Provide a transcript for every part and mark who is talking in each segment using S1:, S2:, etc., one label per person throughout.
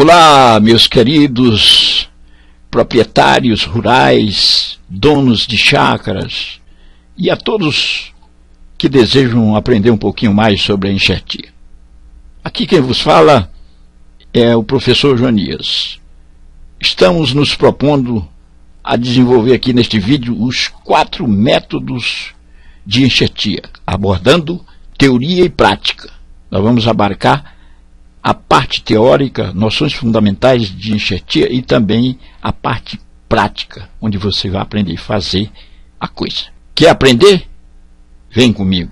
S1: Olá, meus queridos proprietários rurais, donos de chácaras e a todos que desejam aprender um pouquinho mais sobre a enxertia. Aqui quem vos fala é o professor Jonias. Estamos nos propondo a desenvolver aqui neste vídeo os 4 métodos de enxertia, abordando teoria e prática. Nós vamos abarcar a parte teórica, noções fundamentais de enxertia e também a parte prática, onde você vai aprender a fazer a coisa. Quer aprender? Vem comigo.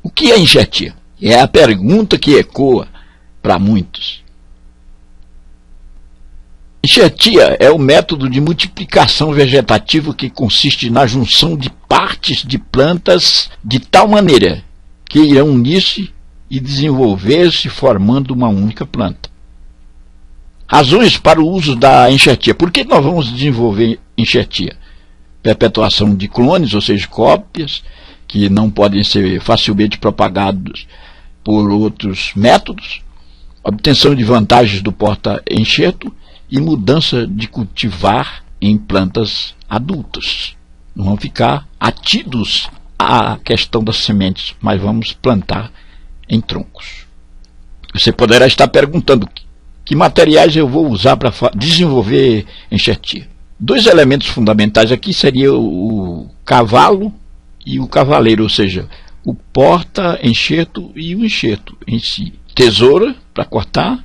S1: O que é enxertia? É a pergunta que ecoa para muitos. Enxertia é o método de multiplicação vegetativa que consiste na junção de partes de plantas de tal maneira que irão unir-se e desenvolver-se formando uma única planta. Razões para o uso da enxertia. Por que nós vamos desenvolver enxertia? Perpetuação de clones, ou seja, cópias, que não podem ser facilmente propagados por outros métodos, obtenção de vantagens do porta-enxerto e mudança de cultivar em plantas adultas. Não vamos ficar atidos à questão das sementes, mas vamos plantar em troncos. Você poderá estar perguntando que materiais eu vou usar para desenvolver enxertia. 2 elementos fundamentais aqui seriam o cavalo e o cavaleiro, ou seja, o porta-enxerto e o enxerto em si. Tesoura para cortar,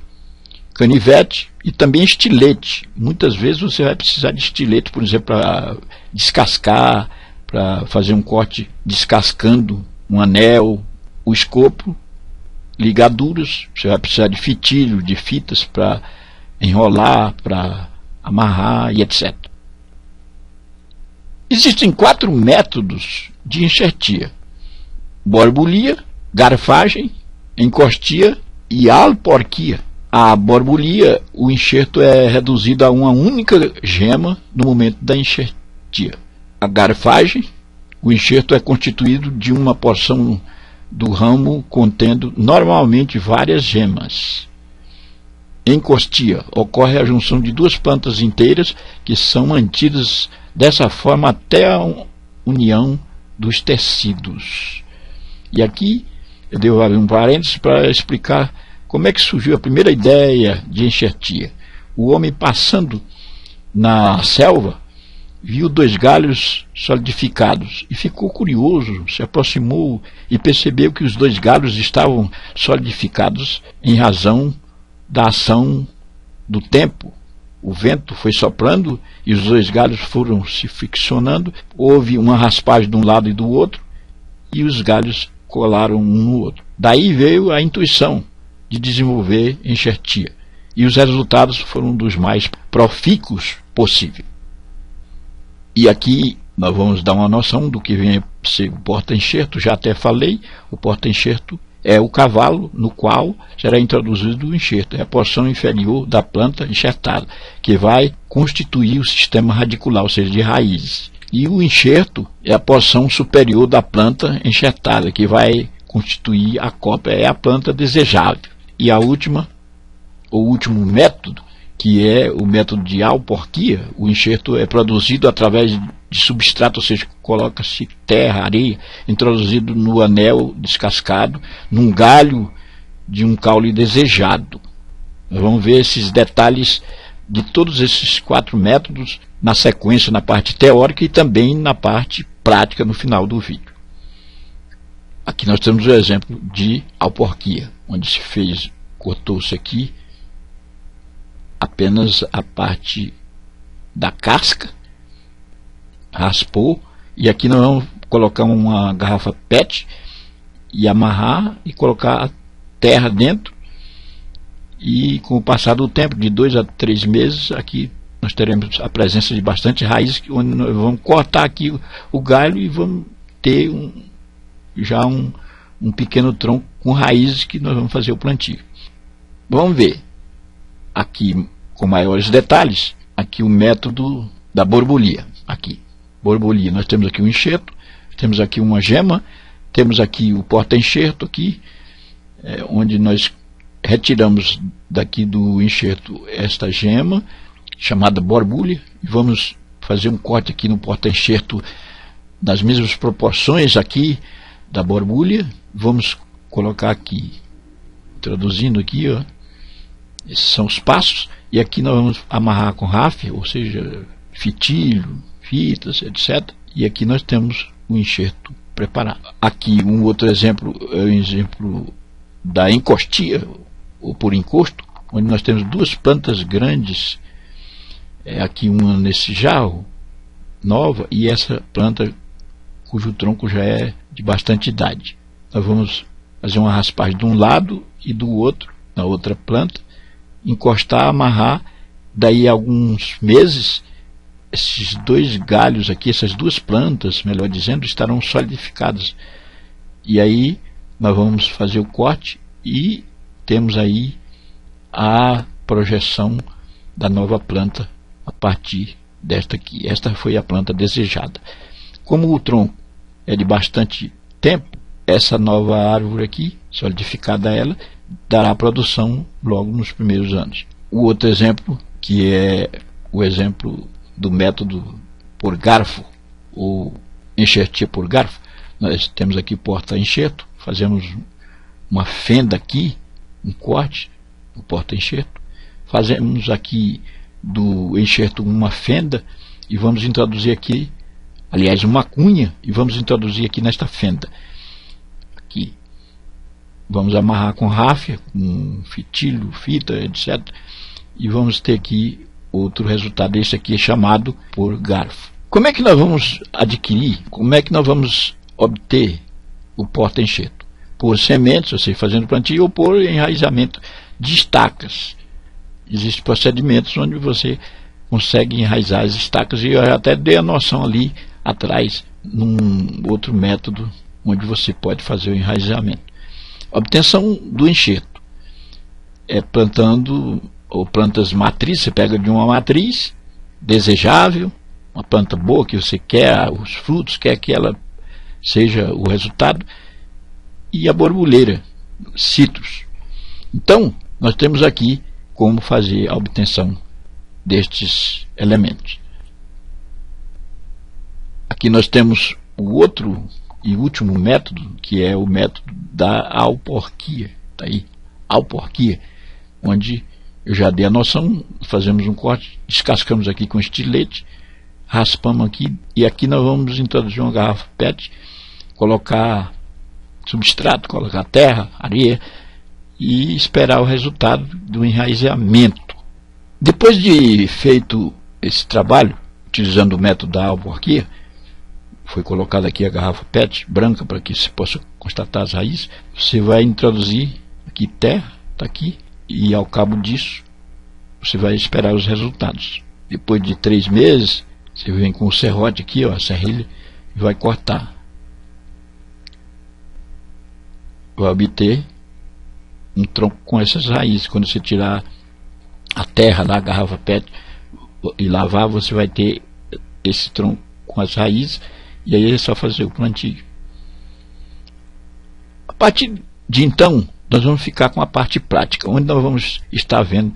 S1: canivete e também estilete. Muitas vezes você vai precisar de estilete, por exemplo, para descascar, para fazer um corte descascando um anel, o escopo, ligaduras, você vai precisar de fitilho, de fitas para enrolar, para amarrar e etc. Existem 4 métodos de enxertia: borbulia, garfagem, encostia e alporquia. A borbulia, o enxerto é reduzido a uma única gema no momento da enxertia. A garfagem, o enxerto é constituído de uma porção do ramo contendo normalmente várias gemas. Encostia, ocorre a junção de 2 plantas inteiras que são mantidas dessa forma até a união dos tecidos. E aqui eu devo abrir um parênteses para explicar como é que surgiu a primeira ideia de enxertia. O homem, passando na selva, viu 2 galhos solidificados e ficou curioso, se aproximou e percebeu que os 2 galhos estavam solidificados em razão da ação do tempo. O vento foi soprando e os 2 galhos foram se friccionando, houve uma raspagem de um lado e do outro e os galhos colaram um no outro. Daí veio a intuição de desenvolver enxertia e os resultados foram dos mais profícuos possíveis. E aqui nós vamos dar uma noção do que vem a ser o porta-enxerto. Já até falei, o porta-enxerto é o cavalo no qual será introduzido o enxerto. É a porção inferior da planta enxertada, que vai constituir o sistema radicular, ou seja, de raízes. E o enxerto é a porção superior da planta enxertada, que vai constituir a cópia, é a planta desejável. E o último método, que é o método de alporquia, o enxerto é produzido através de substrato, ou seja, coloca-se terra, areia, introduzido no anel descascado, num galho de um caule desejado. Nós vamos ver esses detalhes de todos esses 4 métodos na sequência, na parte teórica e também na parte prática no final do vídeo. Aqui nós temos o exemplo de alporquia, onde se fez, cortou-se aqui apenas a parte da casca, raspou, e aqui nós vamos colocar uma garrafa PET e amarrar e colocar a terra dentro, e com o passar do tempo, de 2 a 3 meses, aqui nós teremos a presença de bastante raízes, onde nós vamos cortar aqui o galho e vamos ter já um pequeno tronco com raízes que nós vamos fazer o plantio. Vamos ver aqui com maiores detalhes, aqui o método da borbulia. Aqui, borbulia, nós temos aqui um enxerto, temos aqui uma gema, temos aqui o porta-enxerto aqui, onde nós retiramos daqui do enxerto esta gema, chamada borbulha, e vamos fazer um corte aqui no porta-enxerto nas mesmas proporções aqui da borbulha. Vamos colocar aqui, introduzindo aqui, ó, esses são os passos, e aqui nós vamos amarrar com ráfia, ou seja, fitilho, fitas, etc. E aqui nós temos o enxerto preparado. Aqui um outro exemplo é o exemplo da encostia, ou por encosto, onde nós temos duas plantas grandes, aqui uma nesse jarro, nova, e essa planta cujo tronco já é de bastante idade. Nós vamos fazer uma raspagem de um lado e do outro, na outra planta, encostar, amarrar. Daí a alguns meses, esses dois galhos aqui, essas duas plantas, melhor dizendo, estarão solidificadas. E aí nós vamos fazer o corte e temos aí a projeção da nova planta a partir desta aqui. Esta foi a planta desejada. Como o tronco é de bastante tempo, essa nova árvore aqui, solidificada ela, dará produção logo nos primeiros anos. O outro exemplo, que é o exemplo do método por garfo, ou enxertia por garfo, nós temos aqui porta-enxerto, fazemos uma fenda aqui, um corte no porta-enxerto, fazemos aqui do enxerto uma fenda e vamos introduzir aqui, aliás, uma cunha, e vamos introduzir aqui nesta fenda. Aqui vamos amarrar com ráfia, com fitilho, fita, etc. E vamos ter aqui outro resultado. Esse aqui é chamado por garfo. Como é que nós vamos adquirir, como é que nós vamos obter o porta-enxerto? Por sementes, ou seja, fazendo plantio, ou por enraizamento de estacas. Existem procedimentos onde você consegue enraizar as estacas, e eu até dei a noção ali atrás, num outro método onde você pode fazer o enraizamento. Obtenção do enxerto é plantando ou plantas matrizes. Você pega de uma matriz desejável, uma planta boa que você quer, os frutos, quer que ela seja o resultado, e a borbulheira, citrus. Então, nós temos aqui como fazer a obtenção destes elementos. Aqui nós temos o outro e último método, que é o método da alporquia. Tá aí, alporquia, onde eu já dei a noção. Fazemos um corte, descascamos aqui com estilete, raspamos aqui, e aqui nós vamos introduzir uma garrafa PET, colocar substrato, colocar terra, areia, e esperar o resultado do enraizamento. Depois de feito esse trabalho, utilizando o método da alporquia, foi colocada aqui a garrafa PET branca para que se possa constatar as raízes. Você vai introduzir aqui terra, está aqui, e ao cabo disso você vai esperar os resultados. Depois de 3 meses, você vem com o serrote aqui, ó, a serrilha, e vai cortar. Vai obter um tronco com essas raízes. Quando você tirar a terra da garrafa PET e lavar, você vai ter esse tronco com as raízes, e aí é só fazer o plantio. A partir de então, nós vamos ficar com a parte prática, onde nós vamos estar vendo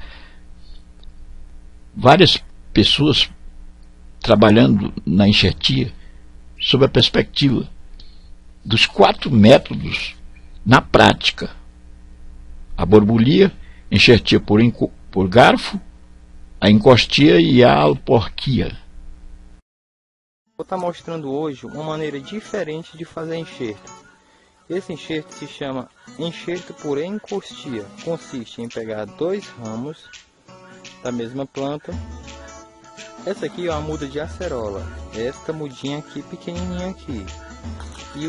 S1: várias pessoas trabalhando na enxertia sob a perspectiva dos 4 métodos na prática: a borbulha, enxertia por garfo, a encostia e a alporquia.
S2: Vou estar mostrando hoje uma maneira diferente de fazer enxerto. Esse enxerto se chama enxerto por encostia. Consiste em pegar 2 ramos da mesma planta. Essa aqui é uma muda de acerola. Esta mudinha aqui, pequenininha aqui. E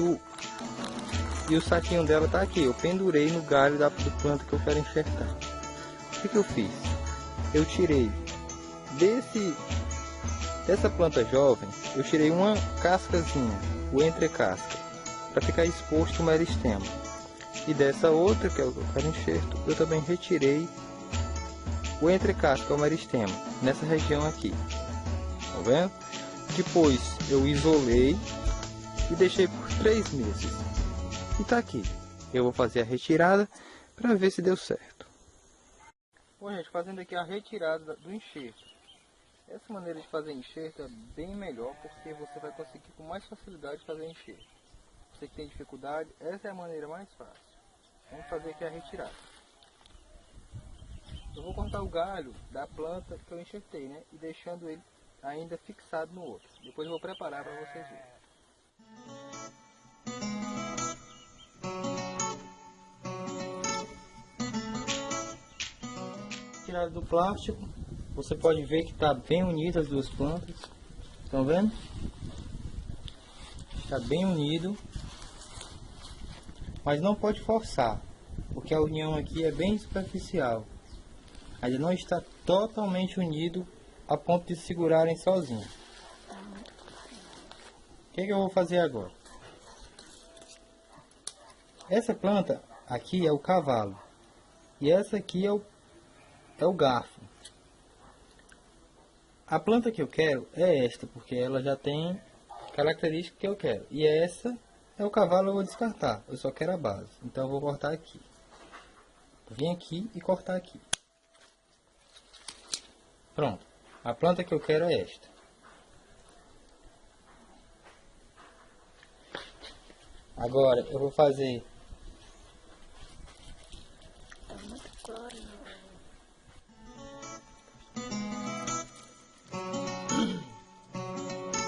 S2: o saquinho dela está aqui. Eu pendurei no galho da planta que eu quero enxertar. O que eu fiz? Eu tirei dessa planta jovem, eu tirei uma cascazinha, o entrecasca, para ficar exposto o meristema. E dessa outra, que é o que eu quero enxerto, eu também retirei o entrecasca, o meristema, nessa região aqui. Tá vendo? Depois eu isolei e deixei por 3 meses. E tá aqui. Eu vou fazer a retirada para ver se deu certo. Bom, gente, fazendo aqui a retirada do enxerto. Essa maneira de fazer enxerto é bem melhor, porque você vai conseguir com mais facilidade fazer enxerto. Você que tem dificuldade, essa é a maneira mais fácil. Vamos fazer aqui a retirada. Eu vou cortar o galho da planta que eu enxertei, né? E deixando ele ainda fixado no outro. Depois eu vou preparar para vocês verem. Tirado do plástico, você pode ver que está bem unido as duas plantas. Estão vendo? Está bem unido. Mas não pode forçar, porque a união aqui é bem superficial. Ainda não está totalmente unido a ponto de segurarem sozinho. O que eu vou fazer agora? Essa planta aqui é o cavalo. E essa aqui é o garfo. A planta que eu quero é esta, porque ela já tem características que eu quero. E essa é o cavalo, eu vou descartar. Eu só quero a base. Então eu vou cortar aqui. Vou vir aqui e cortar aqui. Pronto. A planta que eu quero é esta. Agora eu vou fazer...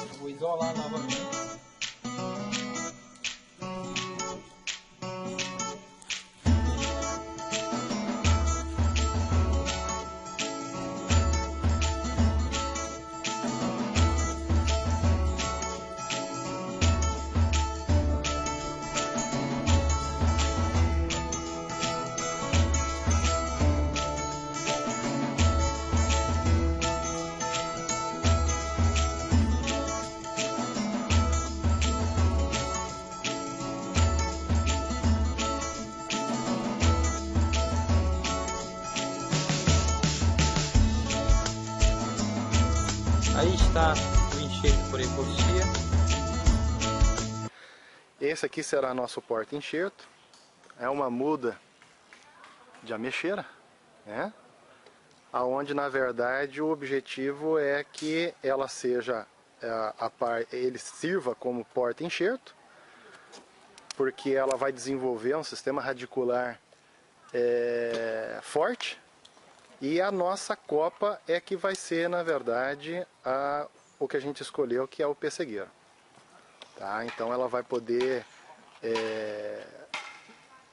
S2: Eu vou isolar novamente. Aí está o enxerto por epoxia.
S3: Esse aqui será nosso porta-enxerto. É uma muda de ameixeira, né? Aonde na verdade o objetivo é que ela seja ele sirva como porta-enxerto, porque ela vai desenvolver um sistema radicular forte. E a nossa copa é que vai ser, na verdade, o que a gente escolheu, que é o pessegueiro. Tá? Então ela vai poder,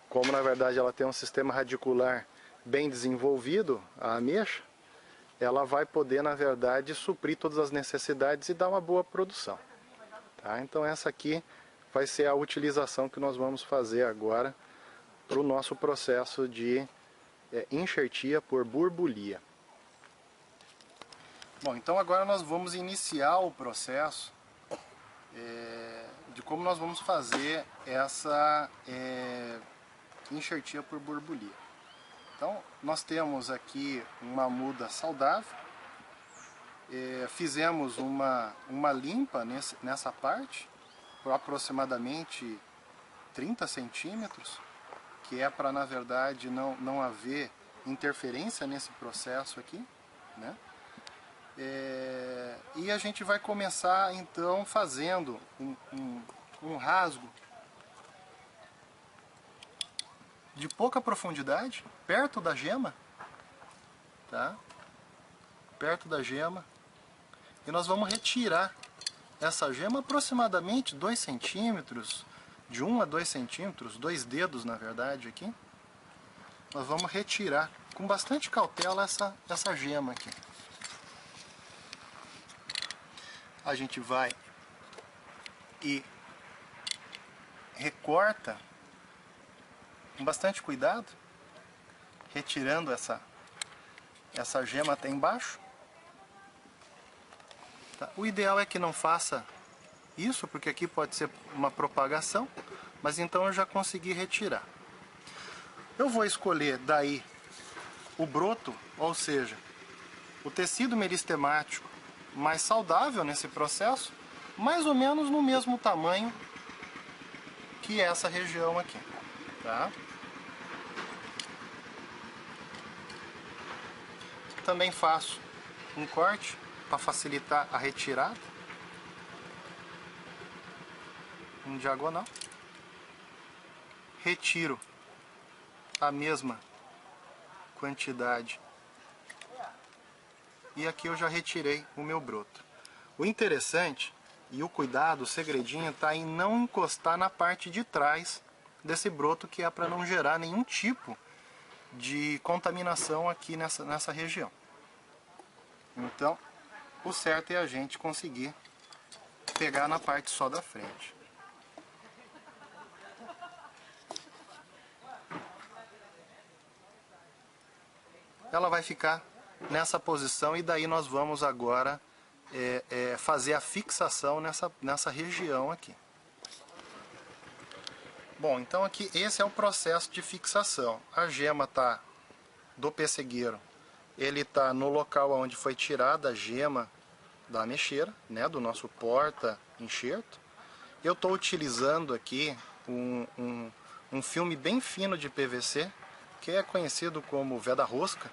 S3: como na verdade ela tem um sistema radicular bem desenvolvido, a ameixa, ela vai poder, na verdade, suprir todas as necessidades e dar uma boa produção. Tá? Então essa aqui vai ser a utilização que nós vamos fazer agora para o nosso processo de enxertia por borbulia. Bom, então agora nós vamos iniciar o processo de como nós vamos fazer essa enxertia por borbulia. Então nós temos aqui uma muda saudável, fizemos uma limpa nessa parte por aproximadamente 30 centímetros, que é para, na verdade, não haver interferência nesse processo aqui, né? E a gente vai começar, então, fazendo um rasgo de pouca profundidade, perto da gema, tá? Perto da gema. E nós vamos retirar essa gema aproximadamente 2 centímetros, de 1 a 2 centímetros, 2 dedos na verdade aqui. Nós vamos retirar com bastante cautela essa gema aqui. A gente vai e recorta com bastante cuidado, retirando essa gema até embaixo. Tá? O ideal é que não faça isso, porque aqui pode ser uma propagação, mas então eu já consegui retirar. Eu vou escolher daí o broto, ou seja, o tecido meristemático mais saudável nesse processo, mais ou menos no mesmo tamanho que essa região aqui, tá? também faço um corte para facilitar a retirada em diagonal. Retiro a mesma quantidade e aqui eu já retirei o meu broto. O interessante e o cuidado, o segredinho está em não encostar na parte de trás desse broto, que é para não gerar nenhum tipo de contaminação aqui nessa região. Então, o certo é a gente conseguir pegar na parte só da frente. Ela vai ficar nessa posição e daí nós vamos agora fazer a fixação nessa região aqui. Bom, então aqui esse é o processo de fixação. A gema do pessegueiro, ele está no local onde foi tirada a gema da ameixeira, né, do nosso porta-enxerto. Eu estou utilizando aqui um filme bem fino de PVC, que é conhecido como veda-rosca.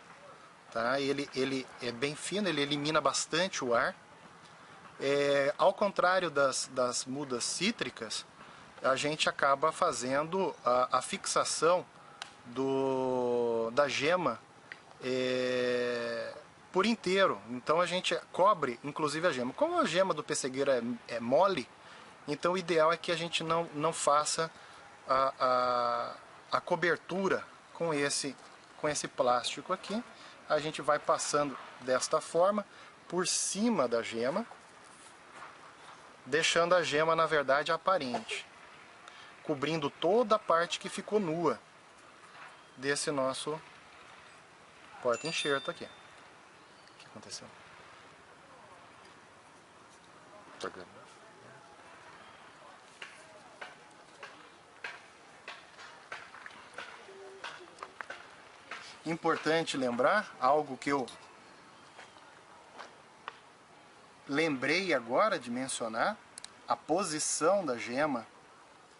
S3: Tá? Ele é bem fino, ele elimina bastante o ar. Ao contrário das mudas cítricas, a gente acaba fazendo a fixação da gema por inteiro. Então a gente cobre inclusive a gema. Como a gema do pessegueiro é mole, então o ideal é que a gente não faça a cobertura com esse plástico aqui. A gente vai passando desta forma por cima da gema, deixando a gema na verdade aparente, cobrindo toda a parte que ficou nua desse nosso porta-enxerto aqui. O que aconteceu? Importante lembrar, algo que eu lembrei agora de mencionar, a posição da gema,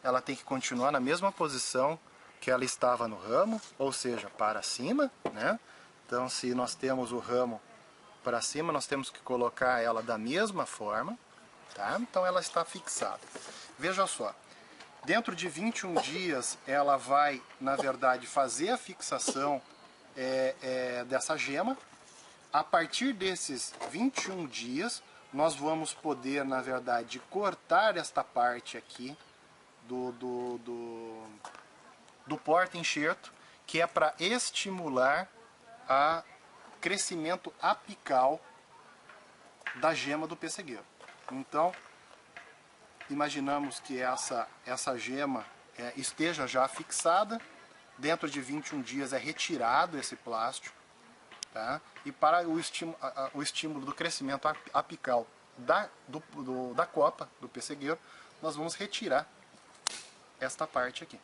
S3: ela tem que continuar na mesma posição que ela estava no ramo, ou seja, para cima, né? Então se nós temos o ramo para cima, nós temos que colocar ela da mesma forma, tá? Então ela está fixada. Veja só, dentro de 21 dias ela vai, na verdade, fazer a fixação dessa gema. A partir desses 21 dias, nós vamos poder, na verdade, cortar esta parte aqui do porta-enxerto, que é para estimular o crescimento apical da gema do pessegueiro. Então, imaginamos que essa gema esteja já fixada. Dentro de 21 dias é retirado esse plástico, tá? E para o estímulo do crescimento apical da copa do pessegueiro, nós vamos retirar esta parte aqui.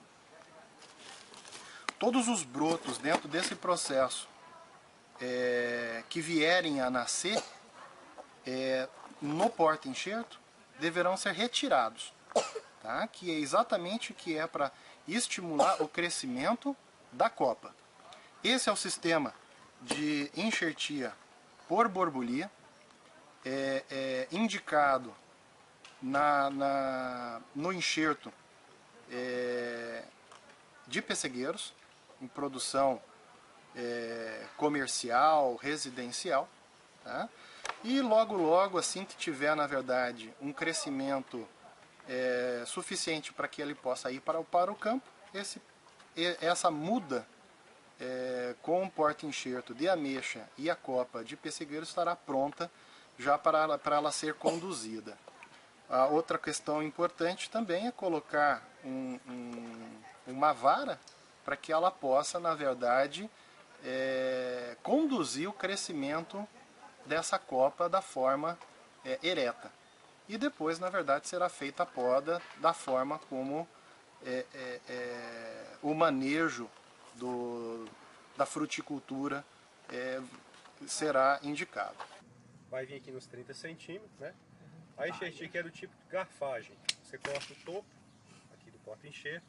S3: Todos os brotos dentro desse processo que vierem a nascer no porta-enxerto deverão ser retirados, tá? Que é exatamente o que é para estimular o crescimento da copa. Esse é o sistema de enxertia por borbulia, indicado no enxerto de pessegueiros, em produção comercial, residencial, tá? E logo assim que tiver, na verdade, um crescimento suficiente para que ele possa ir para o campo, essa muda com o porta-enxerto de ameixa e a copa de pessegueiro estará pronta já para ela ser conduzida. A outra questão importante também é colocar uma vara para que ela possa, na verdade, conduzir o crescimento dessa copa da forma ereta. E depois, na verdade, será feita a poda da forma como o manejo da fruticultura será indicado.
S4: Vai vir aqui nos 30 centímetros, né? A enxertia aqui é do tipo de garfagem. Você corta o topo aqui do porta-enxerto,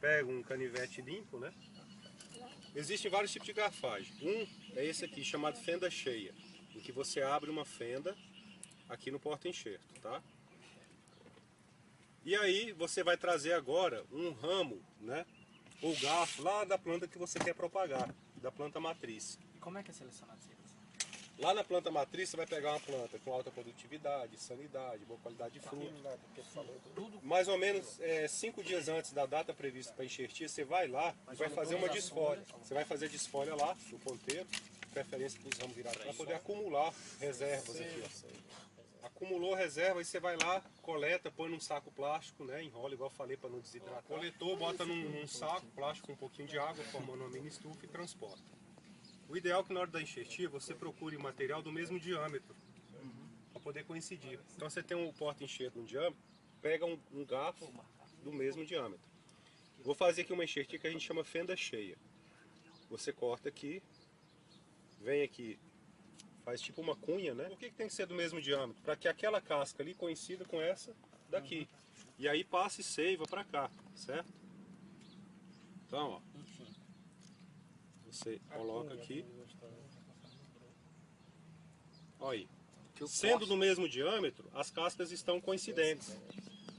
S4: pega um canivete limpo, né? Existem vários tipos de garfagem. Um é esse aqui, chamado fenda cheia, em que você abre uma fenda aqui no porta-enxerto, tá? E aí você vai trazer agora um ramo, né, ou garfo lá da planta que você quer propagar, da planta matriz.
S5: E como é que é selecionado isso?
S4: Lá na planta matriz você vai pegar uma planta com alta produtividade, sanidade, boa qualidade de fruto. Mais ou menos 5 dias antes da data prevista para enxertia, você vai lá e vai fazer uma desfolha. Você vai fazer desfolha lá no ponteiro, preferência para os ramos virados, para poder acumular reservas aqui. Ó. Acumulou reserva e você vai lá, coleta, põe num saco plástico, né, enrola igual eu falei para não desidratar. Coletou, bota num saco plástico com um pouquinho de água, formando uma mini estufa e transporta. O ideal é que na hora da enxertia você procure material do mesmo diâmetro, para poder coincidir. Então você tem um porta-enxerto no diâmetro, pega um garfo do mesmo diâmetro. Vou fazer aqui uma enxertia que a gente chama fenda cheia. Você corta aqui, vem aqui, faz tipo uma cunha, né? Por que tem que ser do mesmo diâmetro? Para que aquela casca ali coincida com essa daqui. E aí passa e seiva para cá, certo? Então, ó. Você coloca aqui. Olha aí. Sendo do mesmo diâmetro, as cascas estão coincidentes.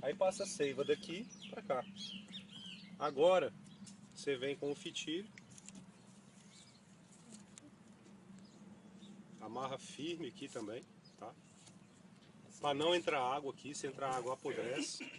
S4: Aí passa a seiva daqui para cá. Agora, você vem com o fitilho. Amarra firme aqui também, tá? Para não entrar água aqui, se entrar água apodrece.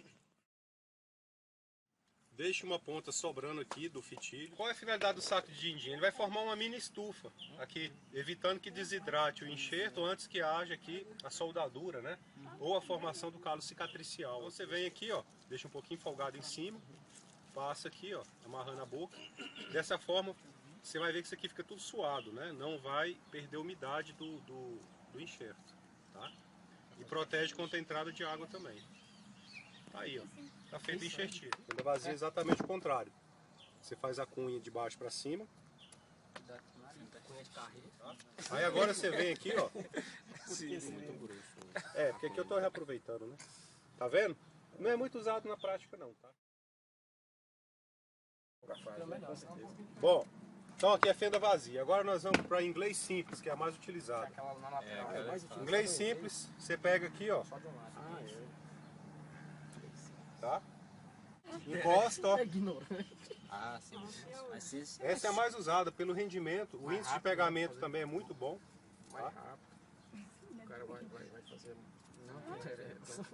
S4: Deixe uma ponta sobrando aqui do fitilho. Qual é a finalidade do saco de din-din? Ele vai formar uma mini estufa aqui, evitando que desidrate o enxerto antes que haja aqui a soldadura, né? Ou a formação do calo cicatricial. Então você vem aqui, ó, deixa um pouquinho folgado em cima, passa aqui, ó, amarrando a boca. Dessa forma, você vai ver que isso aqui fica tudo suado, né? Não vai perder a umidade do enxerto, tá? E protege contra a entrada de água também. Tá aí, ó. Tá feito a enxertia. Fenda vazia é exatamente o contrário. Você faz a cunha de baixo para cima. Tá? Aí agora você vem aqui, ó. É, porque aqui eu tô reaproveitando, né? Tá vendo? Não é muito usado na prática não, tá? Bom, então aqui é fenda vazia. Agora nós vamos para inglês simples, que é a mais utilizada. Inglês simples, você pega aqui, ó. Tá? Encosta, ó.
S5: Ah, sim.
S4: Essa é a mais usada pelo rendimento. O índice de pegamento também é muito bom. Tá?
S5: O cara vai fazer.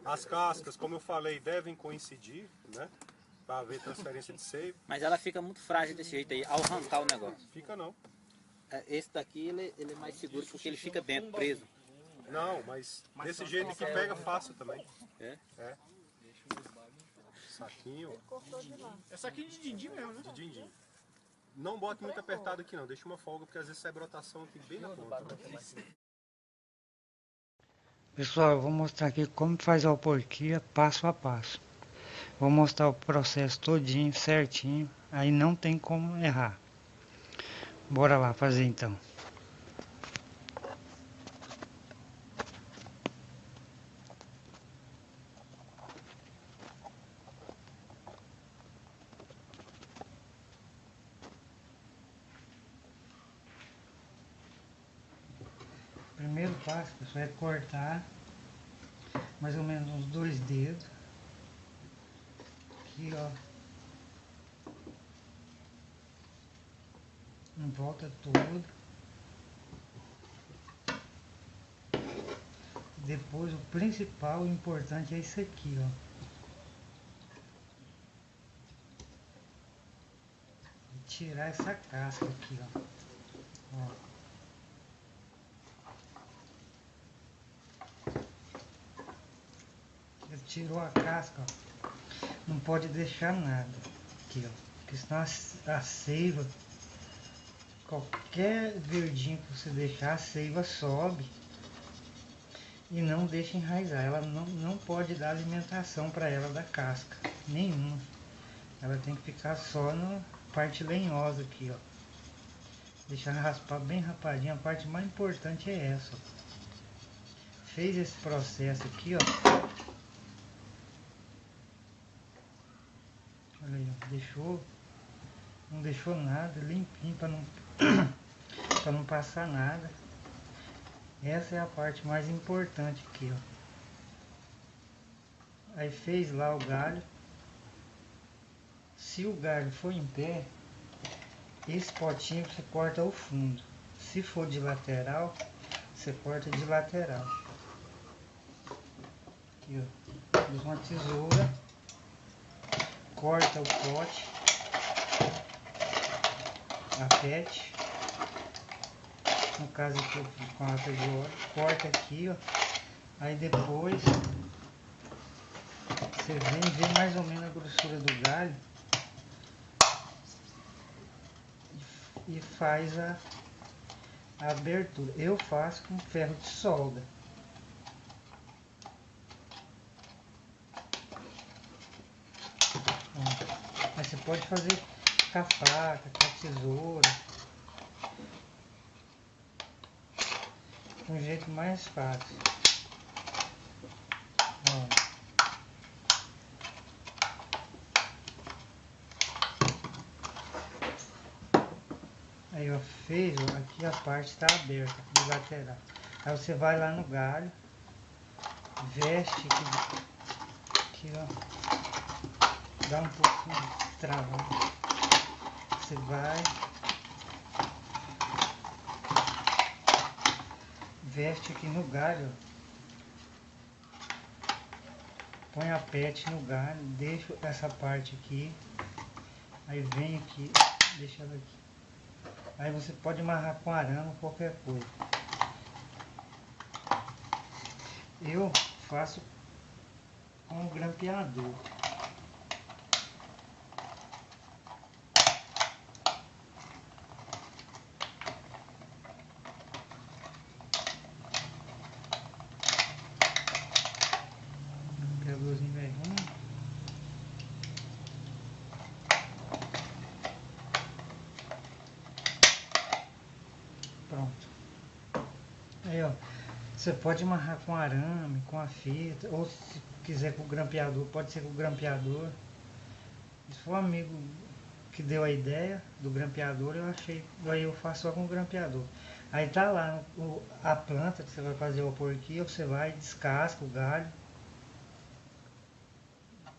S4: As cascas, como eu falei, devem coincidir, né? Para haver transferência de seiva.
S6: Mas ela fica muito frágil desse jeito aí, ao arrancar o negócio.
S4: Fica não.
S6: Esse daqui ele é mais seguro porque ele fica dentro, preso.
S4: Não, mas desse jeito aqui pega fácil também.
S6: É?
S4: É. Saquinho.
S5: É saquinho de din-din mesmo, né?
S4: De din-din. Não bote muito apertado aqui não, deixa uma folga porque às vezes sai brotação aqui bem na ponta.
S7: Pessoal, eu vou mostrar aqui como faz a alporquia passo a passo. Vou mostrar o processo todinho, certinho, aí não tem como errar. Bora lá fazer então. Primeiro passo, pessoal, é cortar mais ou menos uns 2 dedos. Aqui, ó. Em volta todo. Depois o principal, o importante é isso aqui, ó. Tirar essa casca aqui, ó. Ó. Tirou a casca, ó. Não pode deixar nada aqui, ó, porque senão a seiva, qualquer verdinho que você deixar, a seiva sobe e não deixa enraizar. Ela não pode dar alimentação para ela da casca nenhuma. Ela tem que ficar só na parte lenhosa aqui, ó. Deixar raspar bem rapadinho. A parte mais importante é essa, ó. Fez esse processo aqui, ó. Olha aí, ó, não deixou nada, limpinho para não para não passar nada. Essa é a parte mais importante aqui, ó. Aí fez lá o galho. Se o galho for em pé, esse potinho você corta o fundo. Se for de lateral, você corta de lateral. Aqui, ó. Usa uma tesoura, corta o pote, a PET. No caso aqui eu fiz com a lata de óleo. Corta aqui, ó. Aí depois você vem ver mais ou menos a grossura do galho e faz a abertura. Eu faço com ferro de solda. Mas você pode fazer com a faca, com a tesoura, um jeito mais fácil. Aí ó, fez, ó, aqui a parte está aberta, de lateral. Aí você vai lá no galho, veste aqui ó, dá um pouquinho de travado. Você vai, veste aqui no galho, ó. Põe a PET no galho, deixa essa parte aqui, aí vem aqui, deixa ela aqui. Aí você pode amarrar com arame ou qualquer coisa. Eu faço com o grampeador. Grampeadorzinho bem ruim. Pronto. Aí ó, você pode amarrar com arame, com a fita, ou se quiser com o grampeador, pode ser com o grampeador. Se for um amigo que deu a ideia do grampeador, eu achei, aí eu faço só com o grampeador. Aí tá lá a planta que você vai fazer o porquinho, você vai, descasca o galho.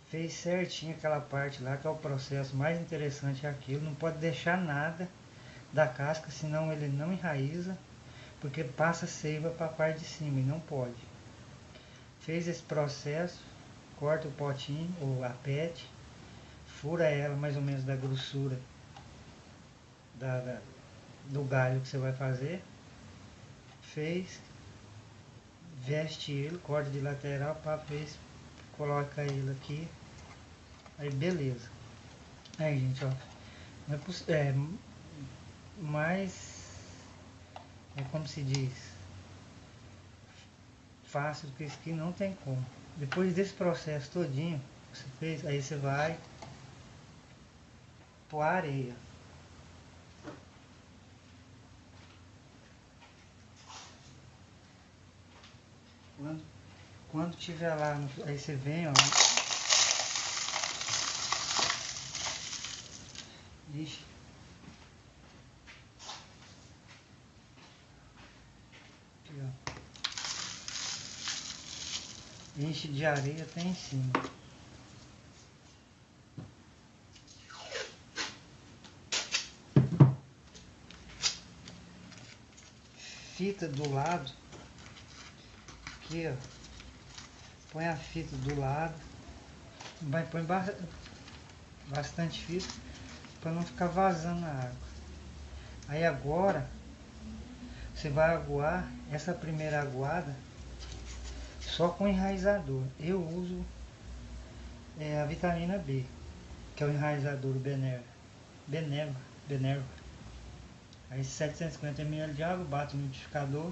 S7: Fez certinho aquela parte lá, que é o processo mais interessante, é aquilo. Não pode deixar nada da casca, senão ele não enraiza, porque passa seiva para a parte de cima e não pode. Fez esse processo, corta o potinho ou a PET, fura ela mais ou menos da grossura do galho que você vai fazer. Fez, veste ele, corta de lateral, fez, coloca ele aqui, aí beleza. Aí gente, ó, mas é como se diz, fácil, porque isso aqui não tem como. Depois desse processo todinho você fez, aí você vai pôr a areia. Quando tiver lá, aí você vem, ó. Ixi. Aqui, ó. Enche de areia até em cima. Fita do lado. Aqui, ó. Põe a fita do lado. Põe bastante fita para não ficar vazando a água. Aí agora você vai aguar essa primeira aguada só com enraizador. Eu uso a vitamina B, que é o enraizador Benerva. Aí 750 ml de água, bato no liquidificador.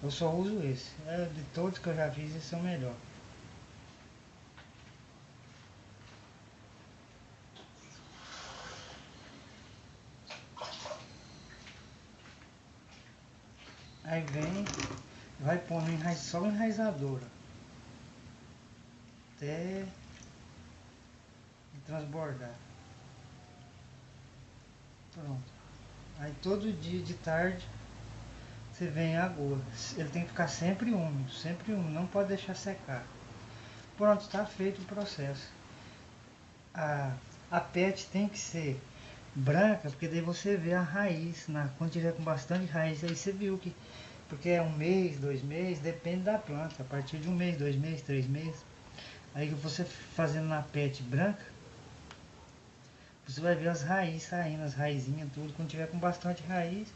S7: Eu só uso esse. De todos que eu já fiz, esse é o melhor. Aí vem, vai pôr só o enraizador até transbordar. Pronto. Aí todo dia de tarde você vem a agulha. Ele tem que ficar sempre úmido, não pode deixar secar. Pronto, está feito o processo. A PET tem que ser branca, porque daí você vê a raiz, quando tiver com bastante raiz, aí você viu que, porque é 1 mês, 2 meses, depende da planta, a partir de 1 mês, 2 meses, 3 meses, aí você fazendo na PET branca, você vai ver as raízes saindo, as raizinhas, tudo, quando tiver com bastante raiz,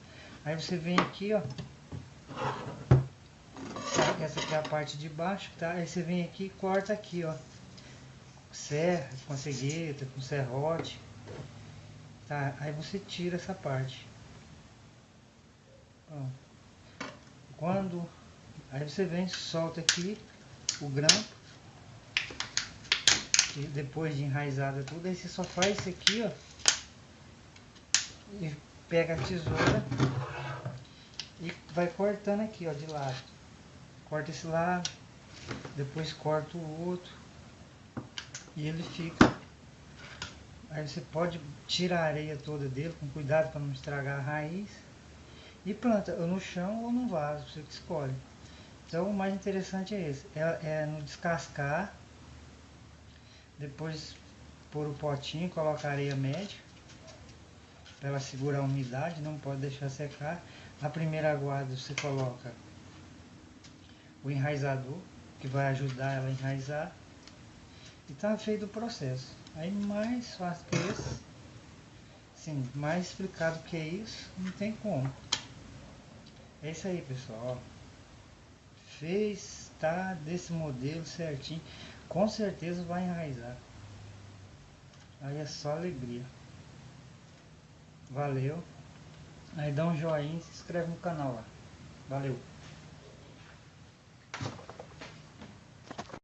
S7: aí você vem aqui, ó, essa aqui é a parte de baixo, tá? Aí você vem aqui e corta aqui, ó, serra, com a cegueta, com serrote, tá? Aí você tira essa parte. Pronto. Aí você vem, solta aqui o grampo, e depois de enraizada tudo, aí você só faz isso aqui, ó, e pega a tesoura e vai cortando aqui, ó, de lado. Corta esse lado, depois corta o outro, e ele fica. Aí você pode tirar a areia toda dele, com cuidado para não estragar a raiz, e planta ou no chão ou no vaso, você que escolhe. Então o mais interessante é esse, é no descascar, depois pôr o potinho, colocar areia média, para ela segurar a umidade, não pode deixar secar. A primeira aguada você coloca o enraizador, que vai ajudar ela a enraizar, e está feito o processo. Aí mais fácil que esse, sim, mais explicado que isso, não tem como. É isso aí, pessoal. Fez, tá desse modelo certinho, com certeza vai enraizar. Aí é só alegria. Valeu. Aí dá um joinha e se inscreve no canal lá. Valeu.